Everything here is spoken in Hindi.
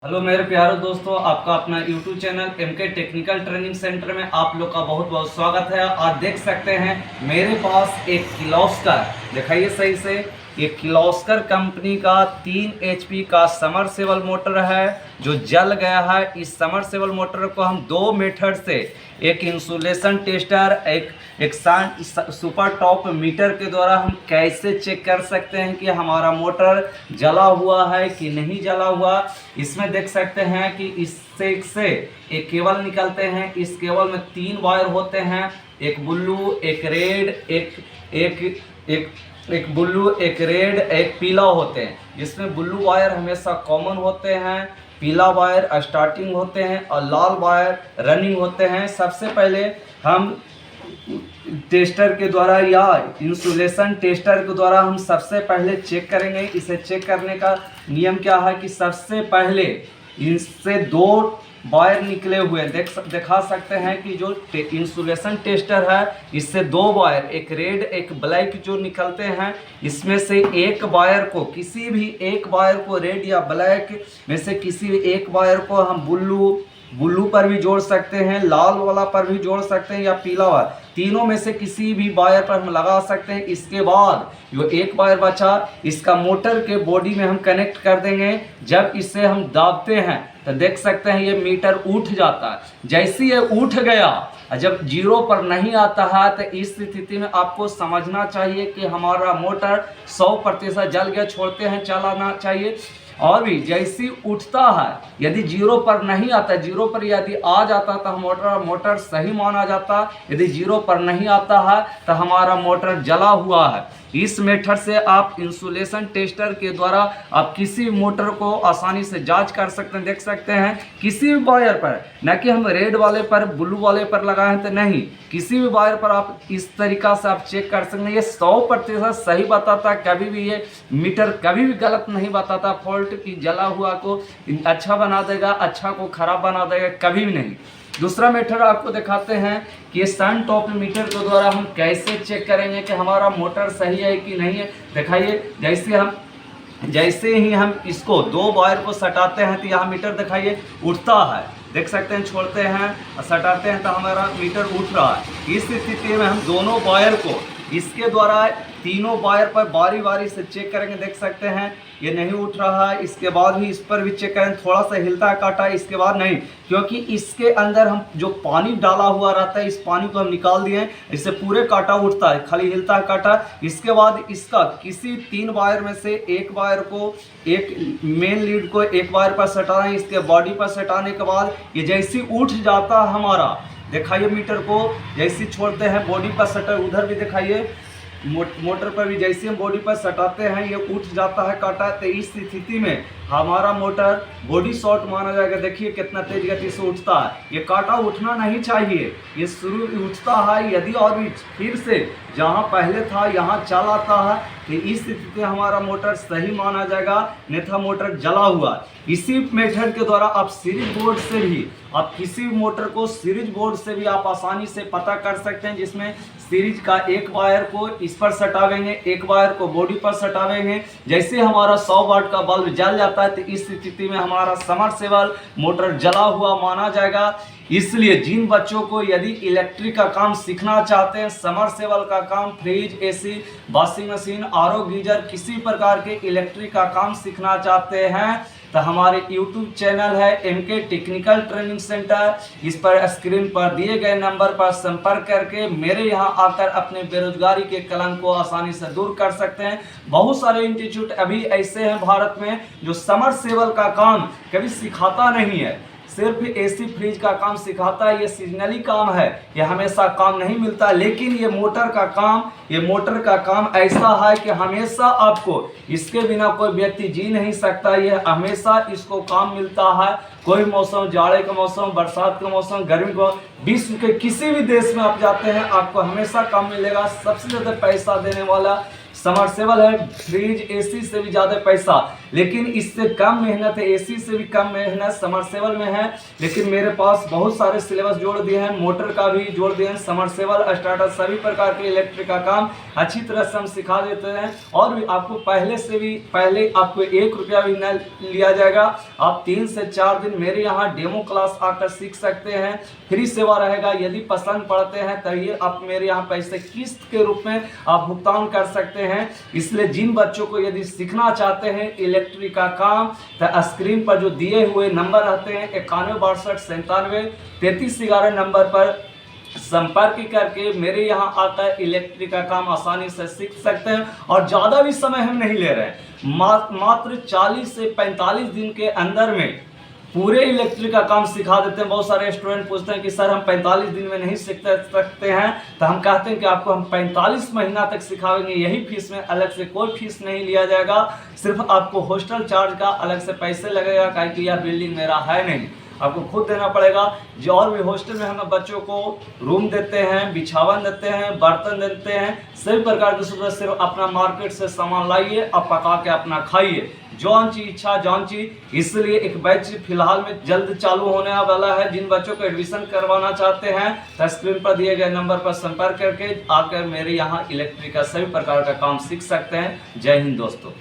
हेलो मेरे प्यारे दोस्तों, आपका अपना YouTube channel MK technical training centre में आप लोग का बहुत बहुत स्वागत है। आप देख सकते हैं मेरे पास एक किर्लोस्कर, दिखाइए सही से, ये किर्लोस्कर कंपनी का 3 HP का समरसेबल मोटर है जो जल गया है। इस समरसेबल मोटर को हम 2 मेथड से, एक इंसुलेशन टेस्टर, एक सुपर टॉप मीटर के द्वारा हम कैसे चेक कर सकते हैं कि हमारा मोटर जला हुआ है कि नहीं जला हुआ। इसमें देख सकते हैं कि इससे एक केबल निकलते हैं। इस केबल में 3 वायर होते हैं, एक ब्लू, एक रेड, एक ब्लू, एक रेड, एक पीला होते हैं। जिसमें ब्लू वायर हमेशा कॉमन होते हैं, पीला वायर स्टार्टिंग होते हैं और लाल वायर रनिंग होते हैं। सबसे पहले हम टेस्टर के द्वारा या इंसुलेशन टेस्टर के द्वारा हम सबसे पहले चेक करेंगे। इसे चेक करने का नियम क्या है कि सबसे पहले इससे 2 वायर निकले हुए दिखा सकते हैं कि जो इंसुलेशन टेस्टर है इससे 2 वायर, एक रेड एक ब्लैक जो निकलते हैं। इसमें से एक वायर को, किसी भी एक वायर को, रेड या ब्लैक में से किसी एक वायर को हम ब्लू पर भी जोड़ सकते हैं, लाल वाला पर भी जोड़ सकते हैं या पीला वाला, तीनों में से किसी भी वायर पर हम लगा सकते हैं। इसके बाद जो एक वायर बचा इसका मोटर के बॉडी में हम कनेक्ट कर देंगे। जब इसे हम दाबते हैं तो देख सकते हैं ये मीटर उठ जाता है। जैसे ये उठ गया, जब 0 पर नहीं आता है तो इस स्थिति में आपको समझना चाहिए कि हमारा मोटर 100% जल गया, छोड़ते हैं चलाना चाहिए। और भी जैसी उठता है, यदि 0 पर नहीं आता, 0 पर यदि आ जाता तो मोटर सही माना जाता। यदि 0 पर नहीं आता है तो हमारा मोटर जला हुआ है। इस मेथड से आप इंसुलेशन टेस्टर के द्वारा आप किसी भी मोटर को आसानी से जांच कर सकते हैं। देख सकते हैं किसी भी वायर पर, न कि हम रेड वाले पर ब्लू वाले पर लगाए हैं तो नहीं, किसी भी वायर पर आप इस तरीका से आप चेक कर सकते हैं। ये 100% सही बताता, कभी भी ये मीटर कभी भी गलत नहीं बताता। फॉल्ट की जला हुआ को अच्छा बना देगा, अच्छा को खराब बना देगा, कभी भी नहीं। दूसरा मेथड आपको दिखाते हैं कि सन टॉप मीटर के द्वारा हम कैसे चेक करेंगे कि हमारा मोटर सही है कि नहीं है। दिखाइए, जैसे ही हम इसको 2 वायर को सटाते हैं तो यहाँ मीटर दिखाइए उठता है, देख सकते हैं, छोड़ते हैं और सटाते हैं तो हमारा मीटर उठ रहा है। इस स्थिति में हम दोनों वायर को इसके द्वारा तीनों वायर पर बारी बारी से चेक करेंगे। देख सकते हैं ये नहीं उठ रहा है, इसके बाद भी इस पर भी चेक करें, थोड़ा सा हिलता है काटा, इसके बाद नहीं, क्योंकि इसके अंदर हम जो पानी डाला हुआ रहता है इस पानी को हम निकाल दिए, इससे पूरे काटा उठता है, खाली हिलता है काटा। इसके बाद इसका किसी 3 वायर में से एक वायर को, एक मेन लीड को एक वायर पर सटाना है, इसके बॉडी पर सटाने के बाद ये जैसी उठ जाता है हमारा, दिखाइए मीटर को जैसी छोड़ते हैं बॉडी पर सटर, उधर भी दिखाइए मोटर पर भी जैसे हम बॉडी पर सटाते हैं ये उठ जाता है काटा। तो इस स्थिति में हमारा मोटर बॉडी शॉर्ट माना जाएगा। देखिए कितना तेज गति से उठता है, ये काटा उठना नहीं चाहिए, ये शुरू उठता है। यदि और भी फिर से जहाँ पहले था यहाँ चल आता है तो इस स्थिति में हमारा मोटर सही माना जाएगा, अन्यथा मोटर जला हुआ। इसी मेथड के द्वारा आप सीरीज बोर्ड से भी, आप किसी भी मोटर को सीरीज बोर्ड से भी आप आसानी से पता कर सकते हैं। जिसमें सीरीज का एक वायर को इस पर सटावेंगे, एक वायर को बॉडी पर सटावेंगे। जैसे हमारा 100 वाट का बल्ब जल जाता है तो इस स्थिति में हमारा समरसेबल मोटर जला हुआ माना जाएगा। इसलिए जिन बच्चों को यदि इलेक्ट्रिक का काम सीखना चाहते हैं, समरसेबल का काम, fridge, AC, washing machine, RO, geyser, किसी प्रकार के इलेक्ट्रिक का काम सीखना चाहते हैं तो हमारे YouTube चैनल है एमके टेक्निकल ट्रेनिंग सेंटर। इस पर स्क्रीन पर दिए गए नंबर पर संपर्क करके मेरे यहाँ आकर अपने बेरोजगारी के कलंक को आसानी से दूर कर सकते हैं। बहुत सारे इंस्टीट्यूट अभी ऐसे हैं भारत में जो समरसेबल का काम कभी सिखाता नहीं है, सिर्फ एसी फ्रिज का काम सिखाता है। ये सीजनली काम है, ये हमेशा काम नहीं मिलता। लेकिन ये मोटर का काम ऐसा है कि हमेशा आपको इसके बिना कोई व्यक्ति जी नहीं सकता। ये हमेशा इसको काम मिलता है, कोई मौसम, जाड़े का मौसम, बरसात का मौसम, गर्मी का, विश्व के किसी भी देश में आप जाते हैं आपको हमेशा काम मिलेगा। सबसे ज़्यादा पैसा देने वाला समरसेबल है, फ्रिज, एसी से भी ज़्यादा पैसा। लेकिन इससे कम मेहनत है, एसी से भी कम मेहनत समरसेबल में है। लेकिन मेरे पास बहुत सारे सिलेबस जोड़ दिए हैं, मोटर का भी जोड़ दिए हैं, समरसेबल, स्टार्टर, सभी प्रकार के इलेक्ट्रिक का काम अच्छी तरह से हम सिखा देते हैं। और भी आपको पहले आपको 1 रुपया भी न लिया जाएगा। आप 3 से 4 दिन मेरे यहाँ डेमो क्लास आकर सीख सकते हैं, फ्री सेवा रहेगा। यदि पसंद पड़ते हैं तो ये आप मेरे यहाँ पैसे किस्त के रूप में आप भुगतान कर सकते हैं। इसलिए जिन बच्चों को यदि सीखना चाहते हैं इलेक्ट्रिक का काम, तो स्क्रीन पर जो दिए हुए नंबर रहते हैं 91 62 97 33 11 नंबर पर संपर्क करके मेरे यहाँ आकर इलेक्ट्रिक का काम आसानी से सीख सकते हैं। और ज़्यादा भी समय हम नहीं ले रहे हैं, मात्र 40 से 45 दिन के अंदर में पूरे इलेक्ट्रिक का काम सिखा देते हैं। बहुत सारे स्टूडेंट पूछते हैं कि सर हम 45 दिन में नहीं सीख सकते हैं, तो हम कहते हैं कि आपको हम 45 महीना तक सिखाएंगे। यही फीस में, अलग से कोई फीस नहीं लिया जाएगा। सिर्फ आपको हॉस्टल चार्ज का अलग से पैसे लगेगा, क्योंकि यह बिल्डिंग मेरा है नहीं, आपको खुद देना पड़ेगा। जो और भी हॉस्टल में हम बच्चों को रूम देते हैं, बिछावन देते हैं, बर्तन देते हैं, सभी प्रकार की सुविधा। सिर्फ अपना मार्केट से सामान लाइए, अब पका के अपना खाइए, जौन चीज इच्छा जौन चीज। इसलिए एक बैच फिलहाल में जल्द चालू होने वाला है। जिन बच्चों को एडमिशन करवाना चाहते हैं तो स्क्रीन पर दिए गए नंबर पर संपर्क करके आकर मेरे यहाँ इलेक्ट्रिक का सभी प्रकार का काम सीख सकते हैं। जय हिंद दोस्तों।